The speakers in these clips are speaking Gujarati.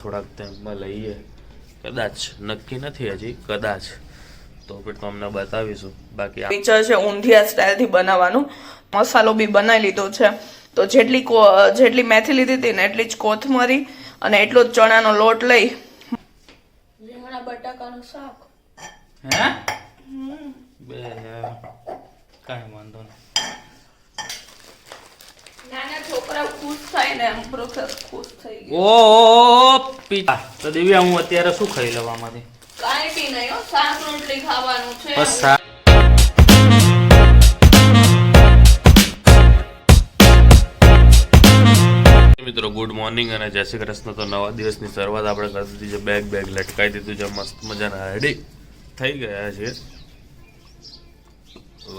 થોડાક ટાઈમમાં લઈએ, કદાચ નક્કી નથી હજી, કદાચ તો પછી તમને બતાવીશું. બાકી ફીચર છે ઊંધિયા સ્ટાઇલથી બનાવવાનું. મસાલો બી બનાવી લીધો છે. તો જેટલી મેથી લીધી હતી ને એટલી જ કોથમરી અને એટલો જ ચણાનો લોટ લઈ રીંગણા બટાકાનું શાક. હે બે કાંઈ વાંધો નહીં. નાના છોકરા ખુશ થાય ને એમ પ્રોસેસ ખુશ થઈ ગઈ. ઓ પીતા તો દિવ્યા હું અત્યારે શું ખાઈ લેવા આમાંથી? કાંઈ બી નહીં હો, શાક રોટલી ખાવાનું છે. બસ મિત્રો ગુડ મોર્નિંગ અને જય શ્રી કૃષ્ણ. તો નવા દિવસની શરૂઆત આપણે કરી દીધી છે. બેગ લટકાઈ દીધું છે, મસ્ત મજાના રેડી થઈ ગયા છે.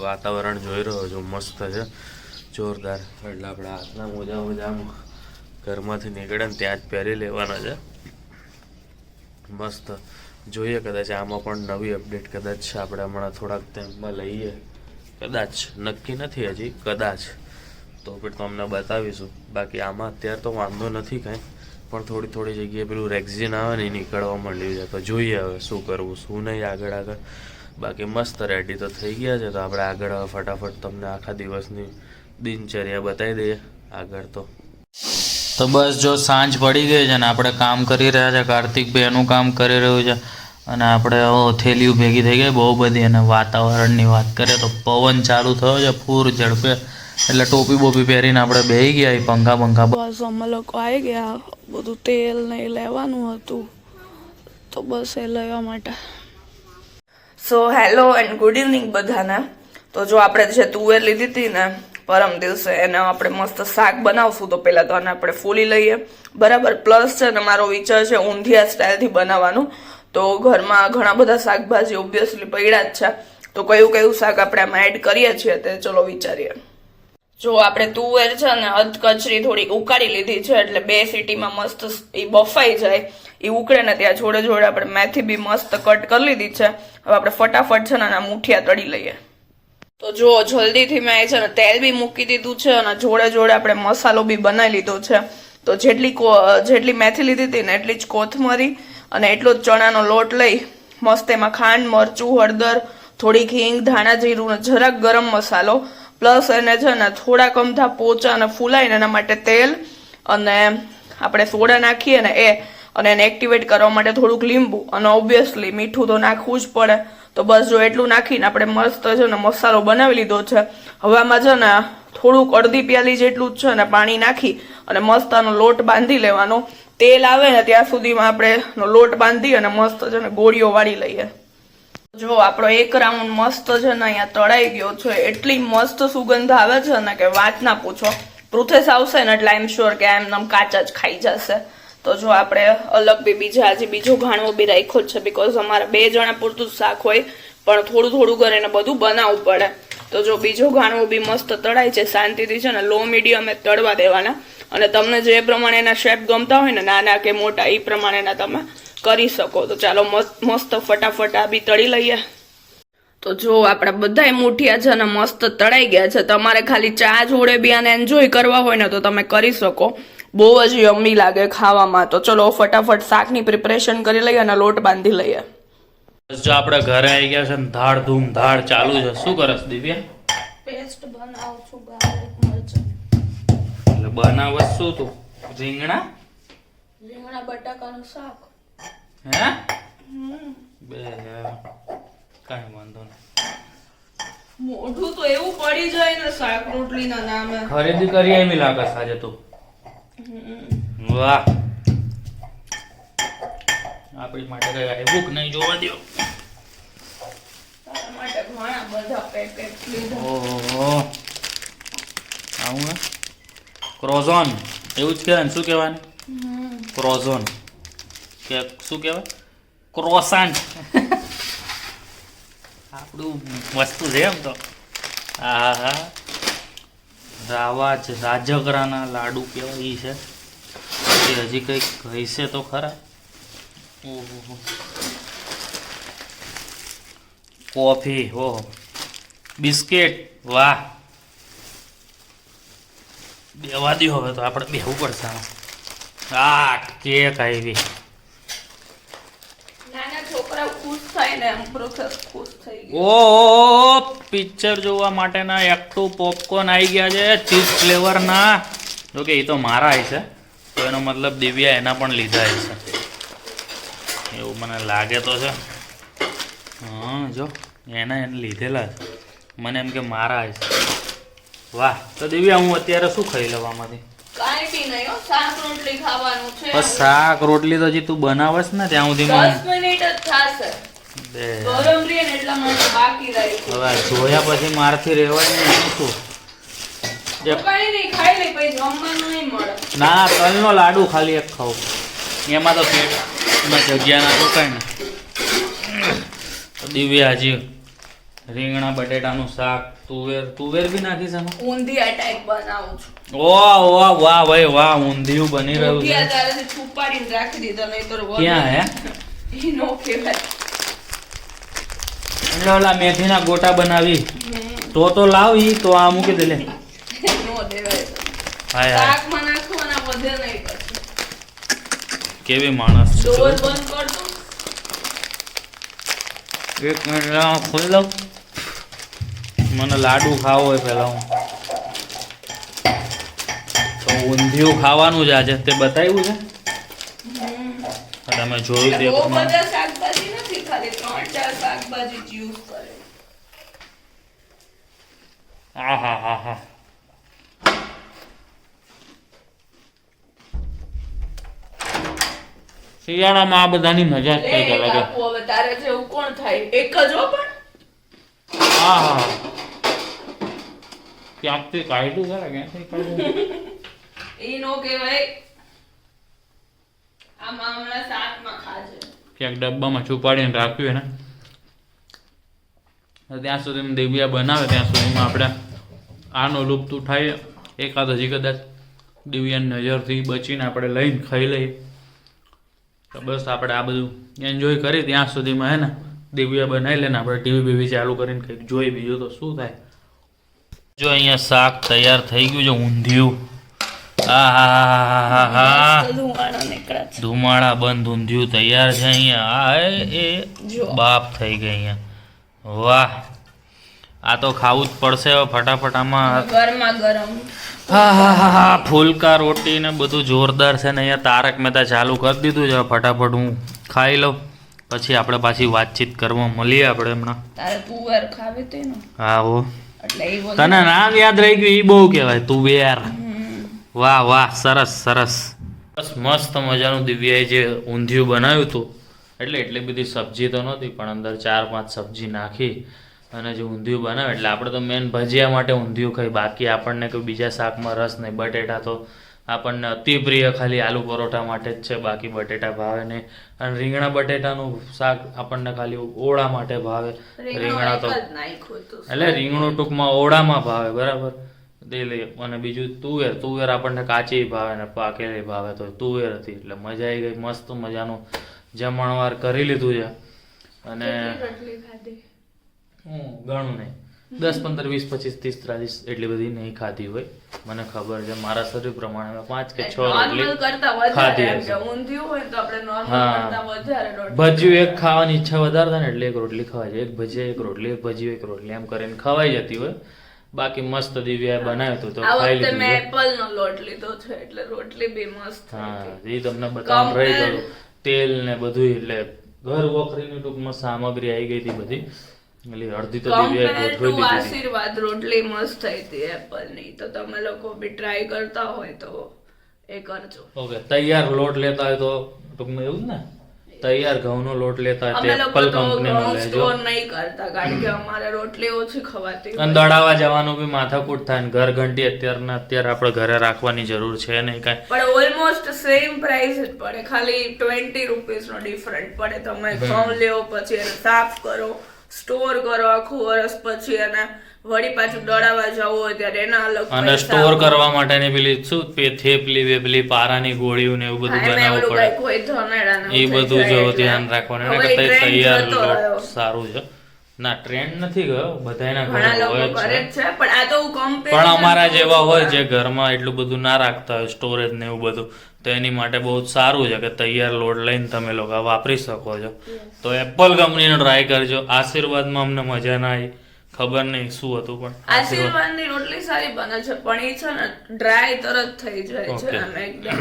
વાતાવરણ જોઈ રહ્યો છો, મસ્ત છે, જોરદાર. એટલે આપણે હાથના મોજા ઘરમાંથી નીકળે ને ત્યાં જ પહેરી લેવાના છે. મસ્ત જોઈએ, કદાચ આમાં પણ નવી અપડેટ કદાચ આપણે હમણાં થોડાક ટાઈમમાં લઈએ, કદાચ નક્કી નથી હજી, કદાચ તો પછી તમને બતાવીશું. બાકી આમાં અત્યારે તો વાંધો નથી કાંઈ, પણ થોડી જગ્યાએ પેલું રેક્ઝિન આવે ને એ નીકળવા માંડ્યું છે. તો જોઈએ હવે શું કરવું શું નહીં આગળ. બાકી મસ્ત રેડી તો થઈ ગયા છે. તો આપણે આગળ ફટાફટ તમને આખા દિવસની દિનચર્યા બતાવી દઈએ આગળ. તો બસ જો સાંજ પડી ગઈ છે ને આપણે કામ કરી રહ્યા છે. કાર્તિકભાઈ એનું કામ કરી રહ્યું છે અને આપણે થેલીઓ ભેગી થઈ ગઈ બહુ બધી. અને વાતાવરણની વાત કરીએ તો પવન ચાલુ થયો છે ફૂર ઝડપે, એટલે ટોપી બોપી પહેરીને આપણે બેસી ગયા. પંખા બસ અમે લોકો આવી ગયા. બધું તેલ ને લેવાનું હતું તો બસ એ લેવા માટે. So hello and good evening બધાને. તો જો આપણે જે તુવેર લીધી હતી ને પરમ દિવસે, એને આપણે મસ્ત શાક બનાવશું. તો પહેલાં તો આને આપણે ફોલી લઈએ બરાબર. પ્લસ છે ને મારો વિચાર છે ઊંધિયા સ્ટાઇલથી બનાવવાનું. તો ઘરમાં ઘણા બધા શાકભાજી ઓબ્વિયસલી પડ્યા જ છે. તો કયું શાક આપણે આમાં એડ કરીએ છીએ તે ચલો વિચારીએ. જો આપણે તુવેર છે ને અધકચરી થોડીક ઉકાળી લીધી છે, એટલે 2 સીટીમાં મસ્ત એ બફાઈ જાય. એ ઉકળે ને ત્યાં જોડે આપણે મેથી બી મસ્ત કટ કરી લીધી છે. હવે આપણે ફટાફટ છે ને આના મુઠિયા તળી લઈએ. તો જો જલ્દીથી મેં છે ને તેલ બી મૂકી દીધું છે અને જોડે આપણે મસાલો બી બનાવી લીધો છે. તો જેટલી મેથી લીધી હતી ને એટલી જ કોથમરી અને એટલો જ ચણાનો લોટ લઈ મસ્ત એમાં ખાંડ, મરચું, હળદર, થોડીક હિંગ, ધાણા જીરું અને જરાક ગરમ મસાલો, પ્લસ એને છે ને થોડાક અમથા પોચા અને ફૂલાઈને એના માટે તેલ અને આપણે સોડા નાખીએ ને અને એને એક્ટિવેટ કરવા માટે થોડુંક લીંબુ અને ઓબ્વિયસલી મીઠું તો નાખવું જ પડે. તો બસ જો એટલું નાખીને આપણે મસ્ત છે ને મસાલો બનાવી લીધો છે. હવે આમાં છે ને થોડુંક અડધી પ્યાલી જેટલું જ છે ને પાણી નાખી અને મસ્ત આનો લોટ બાંધી લેવાનો. તેલ આવે ને ત્યાં સુધીમાં આપણે લોટ બાંધી અને મસ્ત છે ને ગોળીઓ વાળી લઈએ. જો આપણો એક રાઉન્ડ મસ્ત છે ને અહીંયા તળાઈ ગયો છે. એટલી મસ્ત સુગંધ આવે છે ને કે વાત ના પૂછો. પ્રોસેસ આવશે ને એટલે આઈ એમ શ્યોર કે એમ કાચા જ ખાઈ જશે. તો જો આપણે અલગ બી બીજો ઘાણવો બી રાખ્યો છે, બીકોઝ અમારે 2 જણા પૂરતું શાક હોય પણ થોડું કરીને બધું બનાવવું પડે. તો જો બીજો ઘાણવો બી મસ્ત તળાય છે. શાંતિથી છે ને લો મીડિયમે તળવા દેવાના. અને તમને જે પ્રમાણેના શેપ ગમતા હોય ને નાના કે મોટા એ પ્રમાણેના તમે કરી શકો. તો ચાલો મસ્ત ફટાફટ આ બી તળી લઈએ. તો જો આપણા બધાય મુઠિયા છે ને મસ્ત તળાઈ ગયા છે. તમારે ખાલી ચા જોડે બી આને એન્જોય કરવા હોય ને તો તમે કરી શકો. બહુ જ યમ્મી લાગે ખાવામાં. તો ચલો ફટાફટ શાકની પ્રિપરેશન કરી લઈએ અને લોટ બાંધી લઈએ. જો આપણે ઘરે આવી ગયા છે ને ધાડ ચાલુ છે. શું કરસ દિવ્યા? પેસ્ટ બનાવું છું ગાર્લિક મરચાં. એટલે બનાવસ શું તું? રીંગણા બટાકાનું શાક. હે બે કાંઈ વાંધો નહીં. મોઢું તો એવું પડી જાય ને શાક રોટલી ના નામે. ખરીદી કરી આવી લાગે આજે તું. વાહ, આપણી માટે કઈ આવ્યું કે નહીં જોવા દો. તારા માટે ઘણા બધા પેકેટ લીધા. ઓહો, આવું ક્રોઝોન એવું જ કહેવાય ને? શું કહેવાય? ક્રોઝોન કે શું કહેવાય? ક્રોસાન્ટ. આપણું વસ્તુ છે એમ તો. હા, રાજગરાના લાડુ કહેવાય એ છે. હજી કંઈક હશે તો ખરા. ઓહો, કોફી, ઓહો, બિસ્કિટ, વાહ. બેવા દો હવે તો આપણે બેહવું પડશે. આ કેક આવી. નાના છોકરા ખુશ થાય ને એમ પ્રોસેસ ખુશ થઈ ગઈ. ઓ પિક્ચર જોવા માટેના એકટુ પોપકોર્ન આવી ગયા છે ચીઝ ફ્લેવરના. જો કે એ તો મારા હશે તો એનો મતલબ દિવ્યા એના પણ લીધા હશે એવું મને લાગે તો છે. હા જો એને લીધેલા છે મને એમ કે મારા હશે. વાહ તો દિવ્યા હું અત્યારે શું ખાઈ લઉં આમાંથી? કાંઈ બી નહીં હો, શાક રોટલી ખાવાનું છે. બસ શાક રોટલી તો હજી તું બનાવસ ને ત્યાં 10 સુધીમાં મિનિટ જ થશે. બે. ગરમ રહે ને એટલા માટે બાકી રહી છે. હવે જોયા પછી મારથી રહેવા જ નહીં શું. કાંઈ નહીં, ખાઈ લે પછી જમવાનું નહીં મળે. ના તલનો લાડુ ખાલી એક ખાવ એમાં તો પેટમાં જગ્યા ના રોકાય ને. દિવ્યા હજી રીંગણા બટેટાનું શાક તુવેર બી નાખીશ એમાં. ઊંધિયા ટાઈપ બનાવું છું. વાહ વાહ વાહ ભાઈ વાહ ઊંધિયું બની રહ્યું છે. ઊંધિયા તારેથી છુપાડીને રાખી દીધા નહીં તો ક્યાં હે? ઈ નો કહેવાય. એટલે ઓલા મેથીના ગોટા બનાવી તો લાવ ઈ તો આ મૂકી દે લે. નો દેવાય. હાય હાય શાકમાં નાખવાના વધે નહીં પછી. કેવી માણસ છે. ડોર બંધ કર દો. એક મિનિટ ખોલી દઉં. મને લાડુ ખાવો હોય પહેલા હું તો ઊંધિયું ખાવાનું છે આજે તે બતાવ્યું છે. તમે જોયું તે બહુ પ્રમાણે બધા શાકભાજી નથી, ખાલી 3-4 શાકભાજી જ યુઝ કરે. હા હા હા હા શિયાળામાં આ બધાની મજા જ લે કંઈક અલગ છે. કાપુ, હવે તારે જેવું કોણ થાય? એક જ હો પણ. હા હા ક્યાંકથી કાઢ્યું છે ક્યાંથી કાઢ્યું. ઈ નો કહેવાય. આમાં હમણાં શાકમાં ખાજે. ક્યાંક ડબ્બામાં છુપાડીને રાખ્યું ને ત્યાં સુધીમાં દિવ્યા બનાવે ત્યાં સુધીમાં આપણે આનો લુપ્ત ઉઠાવીએ. એકાદ હજી કદાચ દિવ્યાની નજરથી બચીને આપણે લઈને ખાઈ લઈએ તો બસ આપણે આ બધું એન્જોય કરી ત્યાં સુધીમાં હે ને દિવ્યા બનાવી લે ને આપણે ટીવી બીવી ચાલુ કરીને કંઈક જોઈ બીજું તો શું થાય. જો અહીંયા શાક તૈયાર થઈ ગયું છે ઊંધિયું. ધુમાડા નીકળે છે. ધુમાડા બંધ ઊંધિયું તૈયાર છે અહીંયા. આ એ જો. બાપ થઈ ગઈ અહીંયા. વાહ આ તો ખાવું જ પડશે હવે ફટાફટ આમાં. ગરમા ગરમ. હા હા હા હા ફુલકા રોટી ને બધું જોરદાર છે ને અહીંયા તારક મહેતા ચાલુ કરી દીધું છે. ફટાફટ હું ખાઈ લઉં પછી આપણે પાછી વાતચીત કરવા મળીએ આપણે હમણાં. તારે તુવેર ખાવી હતી ને હા હો એટલે એ બધું. તને નામ યાદ રહી ગયું એ બહુ કહેવાય તુવેર. વાહ વાહ સરસ સરસ. બસ મસ્ત મજાનું દિવ્યાએ જે ઊંધિયું બનાવ્યું હતું એટલે એટલી બધી સબ્જી તો નહોતી પણ અંદર 4-5 સબ્જી નાખી અને જે ઊંધિયું બનાવે એટલે આપણે તો મેન ભજીયા માટે ઊંધિયું ખાઈ. બાકી આપણને કોઈ બીજા શાકમાં રસ નહીં. બટેટા તો આપણને અતિ પ્રિય ખાલી આલુ પરોઠા માટે જ છે. બાકી બટેટા ભાવે નહીં. અને રીંગણા બટેટાનું શાક આપણને ખાલી ઓળા માટે ભાવે. રીંગણા તો એટલે રીંગણું ટૂંકમાં ઓળામાં ભાવે બરાબર. અને બીજું તુવેર આપણને કાચી ભાવે ને પાકેલી ભાવે તો તુવેર હતી એટલે મજા આવી ગઈ. મસ્ત મજાનું જમણવાર કરી લીધું છે અને ઘણું નહીં 10, 15, 20, 25, 30, 30 એટલી બધી નહીં ખાધી હોય મને ખબર છે. મારા શરીર પ્રમાણે 5 કે 6 રોટલી ખાધી હશે. ભજીયું એક ખાવાની ઈચ્છા વધારે થાય ને એટલે એક રોટલી ખવાય છે. એક ભજીયા એક રોટલી, એક ભજીયું એક રોટલી એમ કરીને ખવાઈ જતી હોય. બાકી મસ્ત દિવ્યાએ બનાવ્યું તો ખાઈ લીધું. મેં એપલ નો લોટ લીધો છે એટલે રોટલી બી મસ્ત. હા એ તમને બતાવવાનું રહી ગયું. તેલ ને બધું એટલે ઘર વખરીની ટૂંકમાં સામગ્રી આવી ગઈ હતી બધી એટલે અડધી તો દિવ્યાએ ગોઠવી દીધી. આશીર્વાદ રોટલી મસ્ત થઈ હતી એપલ ની. તો તમે લોકો બી ટ્રાય કરતા હોય તો એ કરજો. ઓકે તૈયાર લોટ લેતા હોય તો ટૂંકમાં એવું ને તૈયાર ઘઉંનો લોટ લેતા હોય તે એપલ કંપનીનો લેજો. સ્ટોર નહીં કરતા કારણ કે અમારે રોટલી ઓછી ખવાતી અને દળાવા જવાનું બી માથાકૂટ થાય ને ઘર ઘંટી અત્યારે આપણે ઘરે રાખવાની જરૂર છે નહીં કાંઈ. પણ ઓલમોસ્ટ સેમ પ્રાઇસ જ પડે. ખાલી 20 રૂપીસ નો ડિફરન્ટ પડે. તમે ઘઉં લેવો પછી એને સાફ કરો, સ્ટોર કરો આખું વર્ષ પછી અને વળી પાછું દળાવા જવું હોય ત્યારે એના અલગ અને સ્ટોર કરવા માટેની પેલી શું થેપલી વેપલી પારાની ગોળીઓ ને એવું બધું બનાવવું પડે. એ બધું જો ધ્યાન રાખવાનું. એના કરતા તૈયાર લોટ સારું છે. ના ટ્રેન્ડ નથી ગયો બધાના ઘરે હોય જ છે પણ અમારા જેવા હોય જે ઘરમાં એટલું બધું ના રાખતા હોય સ્ટોરેજ ને એવું બધું તો એની માટે બહુ જ સારું છે કે તૈયાર લોટ લઈને તમે લોકો વાપરી શકો છો. તો એપલ કંપનીનો ટ્રાય કરજો. આશીર્વાદમાં અમને મજા ના આવી, ખબર નહીં શું હતું પણ આશીર્વાદની રોટલી સારી બને છે, પણ એ છે ને ડ્રાય તરત થઈ જાય છે અને એકદમ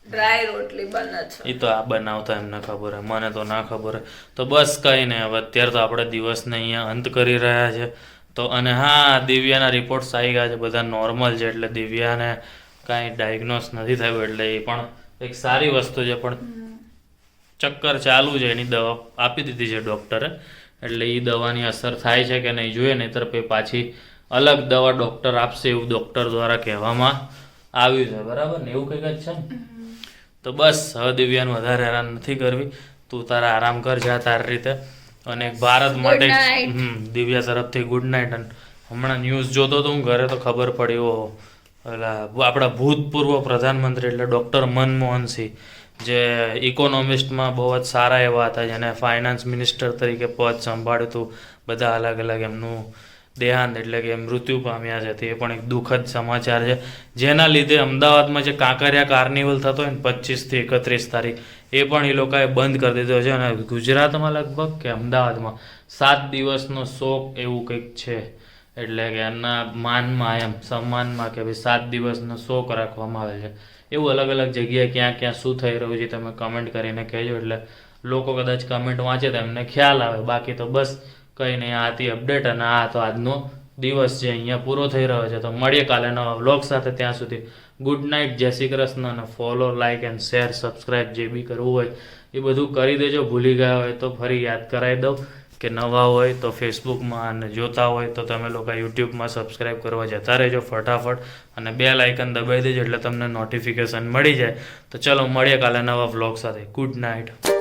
ડ્રાય રોટલી બને છે. એ તો આ બનાવતા એમને ખબર હોય, મને તો ના ખબર હોય. તો બસ કંઈ નહીં, હવે અત્યારે તો આપણે દિવસને અહીંયા અંત કરી રહ્યા છે. તો અને હા, દિવ્યાના રિપોર્ટ્સ આવી ગયા છે, બધા નોર્મલ છે, એટલે દિવ્યાને કાંઈ ડાયગ્નોસ નથી થયું, એટલે એ પણ એક સારી વસ્તુ છે. પણ ચક્કર ચાલુ છે, એની દવા આપી દીધી છે ડૉક્ટરે, એટલે એ દવાની અસર થાય છે કે નહીં જોઈએ, નહીંતર પાછી અલગ દવા ડૉક્ટર આપશે એવું ડૉક્ટર દ્વારા કહેવામાં આવ્યું છે. બરાબર ને? એવું કંઈક જ છે ને? તો બસ હવે દિવ્યાને વધારે હેરાન નથી કરવી, તું તારા આરામ કર, જા તારી રીતે. અને ભારત માટે દિવ્યા તરફથી ગુડ નાઇટ. અને હમણાં ન્યૂઝ જોતો તો હું ઘરે, તો ખબર પડી ઓહો, પેલા આપણા ભૂતપૂર્વ પ્રધાનમંત્રી એટલે ડૉક્ટર મનમોહનસિંહ, જે ઇકોનોમિસ્ટમાં બહુ જ સારા એવા હતા, જેને ફાઇનાન્સ મિનિસ્ટર તરીકે પદ સંભાળ્યું હતું, બધા અલગ અલગ એમનું દેહાંત એટલે કે મૃત્યુ પામ્યા છે. તે પણ એક દુઃખદ સમાચાર છે, જેના લીધે અમદાવાદમાં જે કાંકરિયા કાર્નિવલ થતો હોય ને 25 થી 31 તારીખ, એ પણ એ લોકોએ બંધ કરી દીધો છે. અને ગુજરાતમાં લગભગ કે અમદાવાદમાં 7 દિવસનો શોક એવું કંઈક છે, એટલે કે એમના માનમાં એમ સન્માનમાં કે ભાઈ 7 દિવસનો શોક રાખવામાં આવે છે. એવું અલગ અલગ જગ્યાએ ક્યાં ક્યાં શું થઈ રહ્યું છે તમે કમેન્ટ કરીને કહેજો, એટલે લોકો કદાચ કમેન્ટ વાંચે તો એમને ખ્યાલ આવે. બાકી તો બસ કંઈ નહીં, આ હતી અપડેટ. અને આ તો આજનો દિવસ જે અહીંયા પૂરો થઈ રહ્યો છે. તો મળીએ કાલે નવા વ્લોગ સાથે. ત્યાં સુધી ગુડ નાઇટ, જય શ્રી કૃષ્ણ. અને follow, like and share, subscribe જે બી કરવું હોય એ બધું કરી દેજો. ભૂલી ગયા હોય તો ફરી યાદ કરાવી દઉં કે નવા હોય તો ફેસબુકમાં અને જોતા હોય તો તમે લોકો યુટ્યુબમાં સબસ્ક્રાઈબ કરવા જતા રહેજો ફટાફટ, અને બેલ આઇકન દબાવી દેજો એટલે તમને નોટિફિકેશન મળી જાય. તો ચલો મળીએ કાલે નવા વ્લોગ સાથે. Good night.